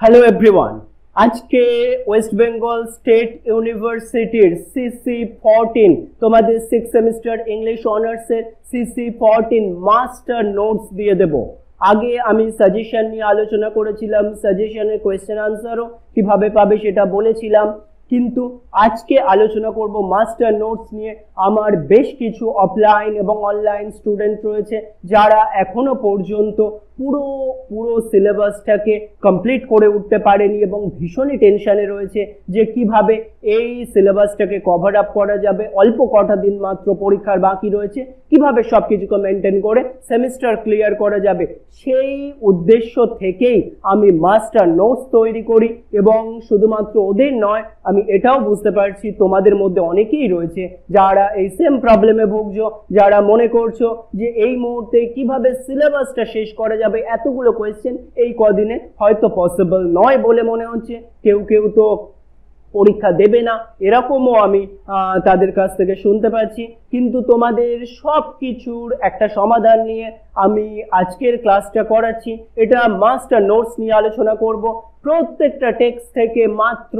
Hello everyone. আজকে west Bengal state ইউনিভার্সিটির CC14 তোমাদের 6 সেমিস্টার ইংলিশ অনার্সের CC14 মাস্টার নোটস দিয়ে দেব। আগে আমি সাজেশন নিয়ে আলোচনা করেছিলাম, সাজেশনের কোয়েশ্চেন আনসারও কিভাবে পাবে সেটা বলেছিলাম, কিন্তু আজকে আলোচনা করব মাস্টার নোটস নিয়ে। আমার বেশ কিছু অফলাইন এবং অনলাইন স্টুডেন্ট রয়েছে যারা এখনো পর্যন্ত পুরো সিলেবাসটাকে কমপ্লিট করে উঠতে পারেনি এবং ভীষণই টেনশনে রয়েছে যে কিভাবে এই সিলেবাসটাকে কভার আপ করা যাবে। অল্প কটা দিন মাত্র পরীক্ষার বাকি রয়েছে, কিভাবে সবকিছুকে মেনটেন করে সেমিস্টার ক্লিয়ার করা যাবে, সেই উদ্দেশ্য থেকেই আমি মাস্টার নোটস তৈরি করি। এবং শুধুমাত্র ওদের নয়, আমি এটাও বুঝতে পারছি তোমাদের মধ্যে অনেকেই রয়েছে যারা এই সেম প্রবলেমে ভুগছো, যারা মনে করছো যে এই মুহূর্তে কিভাবে সিলেবাসটা শেষ করা যাবে। এতগুলো কোয়েশ্চেন এই কদিনে হয়তো পসিবল নয় বলে মনে হচ্ছে, কেউ কেউ তো পরীক্ষা দেবে না, এরকমও আমি তাদের কাছ থেকে শুনতে পাচ্ছি। কিন্তু তোমাদের সব কিছুর একটা সমাধান নিয়ে আমি আজকের ক্লাসটা করাচ্ছি। এটা মাস্টার নোটস নিয়ে আলোচনা করব। প্রত্যেকটা টেক্সট থেকে মাত্র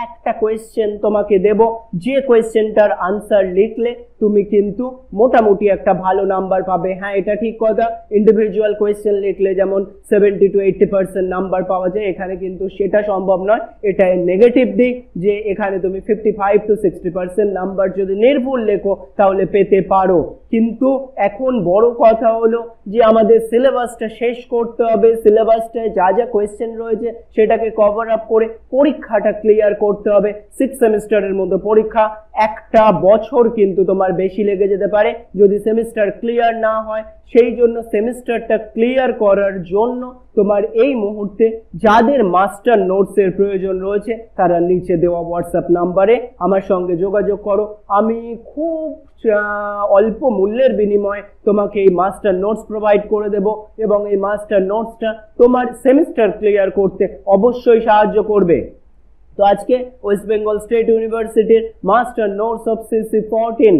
একটা কোয়েশ্চেন তোমাকে দেব, যে কোয়েশ্চেনটার আনসার লিখলে তুমি কিন্তু মোটামুটি একটা ভালো নাম্বার পাবে। হ্যাঁ, এটা ঠিক কথা, ইন্ডিভিজুয়াল কোয়েশ্চেন লিখলে যেমন 70 to 80% নাম্বার পাওয়া যায়, এখানে কিন্তু সেটা সম্ভব নয়। এটা নেগেটিভ দিক যে এখানে তুমি 55 to 60% নাম্বার যদি নির্ভুল লেখো তাহলে পেতে পারো। কিন্তু এখন বড় কথা হলো যে আমাদের সিলেবাসটা শেষ করতে হবে, সিলেবাসটায় যা যা কোয়েশ্চেন রয়েছে সেটাকে কভার আপ করে পরীক্ষাটা ক্লিয়ার করতে হবে। 6 সেমিস্টারের মধ্যে পরীক্ষা, একটা বছর কিন্তু তোমার বেশি লেগে যেতে পারে যদি সেমিস্টার ক্লিয়ার না হয়। সেই জন্য সেমিস্টারটা ক্লিয়ার করার জন্য তোমার এই মুহূর্তে যাদের মাস্টার নোটসের প্রয়োজন রয়েছে তারা নিচে দেওয়া হোয়াটসঅ্যাপ নাম্বারে আমার সঙ্গে যোগাযোগ করো। আমি খুব অল্প মূল্যের বিনিময়ে তোমাকে এই মাস্টার নোটস প্রোভাইড করে দেব এবং এই মাস্টার নোটসটা তোমার সেমিস্টার ক্লিয়ার করতে অবশ্যই সাহায্য করবে। তো আজকে ওয়েস্ট বেঙ্গল স্টেট ইউনিভার্সিটির master notes of CC14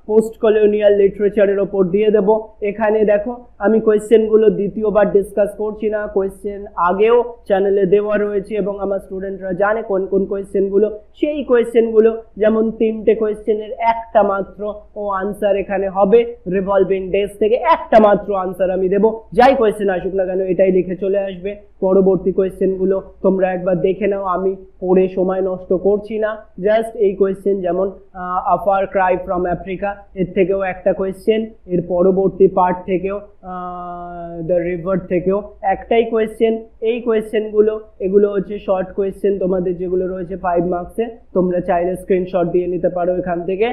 post colonial লিটারেচারের ওপর দিয়ে দেব। এখানে দেখো আমি কোয়েশ্চেনগুলো দ্বিতীয়বার ডিসকাস করছি না, কোয়েশ্চেন আগেও চ্যানেলে দেওয়া রয়েছে এবং আমার স্টুডেন্টরা জানে কোন কোন কোয়েশ্চেনগুলো। সেই কোয়েশ্চেনগুলো যেমন 3টে কোয়েশ্চেনের একটা মাত্র আনসার এখানে হবে, রিভলভিং ডেজ থেকে একটা মাত্র আনসার আমি দেব। যাই কোয়েশ্চেন আসুক না কেন এটাই লিখে চলে আসবে। পরবর্তী কোয়েশ্চেনগুলো তোমরা একবার দেখে নাও, আমি পড়ে সময় নষ্ট করছি না। জাস্ট এই কোয়েশ্চেন যেমন আ ফার ক্রাই ফ্রম আফ্রিকা, এর থেকেও একটা কোয়েশ্চেন, এর পরবর্তী পার্ট থেকেও দ্য রিভার থেকেও একটাই কোয়েশ্চেন। এই কোয়েশ্চেনগুলো এগুলো হচ্ছে শর্ট কোয়েশ্চেন তোমাদের যেগুলো রয়েছে 5 মার্কসে, তোমরা চাইলে স্ক্রিনশট দিয়ে নিতে পারো এখান থেকে।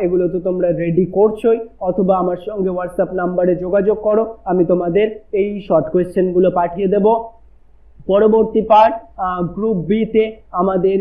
এগুলো তো তোমরা রেডি করছোই, অথবা আমার সঙ্গে হোয়াটসঅ্যাপ নাম্বারে যোগাযোগ করো, আমি তোমাদের এই শর্ট কোয়েশ্চেনগুলো পাঠিয়ে দেব। পরবর্তী পার্ট গ্রুপ বিতে আমাদের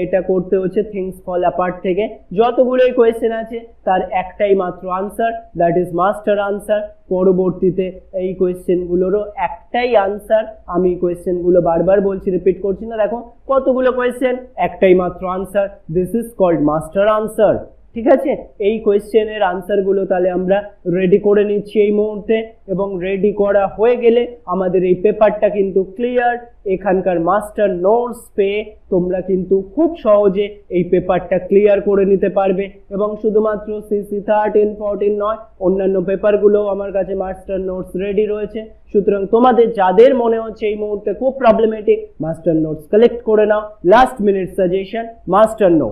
এটা করতে হচ্ছে থিংস ফল অ্যাপার্ট থেকে। যতগুলোই কোয়েশ্চেন আছে তার একটাই মাত্র answer, that is master answer. পরবর্তীতে এই কোয়েশ্চেনগুলোরও একটাই আনসার। আমি কোয়েশ্চেনগুলো বারবার বলছি, রিপিট করছি না। দেখো কতগুলো কোয়েশ্চেন, একটাই মাত্র answer, this is called master answer. ঠিক আছে, এই কোয়েশ্চেনের আনসারগুলো তাহলে আমরা রেডি করে নিচ্ছি এই মুহূর্তে, এবং রেডি করা হয়ে গেলে আমাদের এই পেপারটা কিন্তু ক্লিয়ার। এখানকার মাস্টার নোটস পেয়ে তোমরা কিন্তু খুব সহজে এই পেপারটা ক্লিয়ার করে নিতে পারবে। এবং শুধুমাত্র CC13-14 নয়, অন্যান্য পেপারগুলোও আমার কাছে মাস্টার নোটস রেডি রয়েছে। সুতরাং তোমাদের যাদের মনে হচ্ছে এই মুহূর্তে খুব প্রবলেমেটিক, মাস্টার নোটস কালেক্ট করে নাও। Last minute suggestion master notes.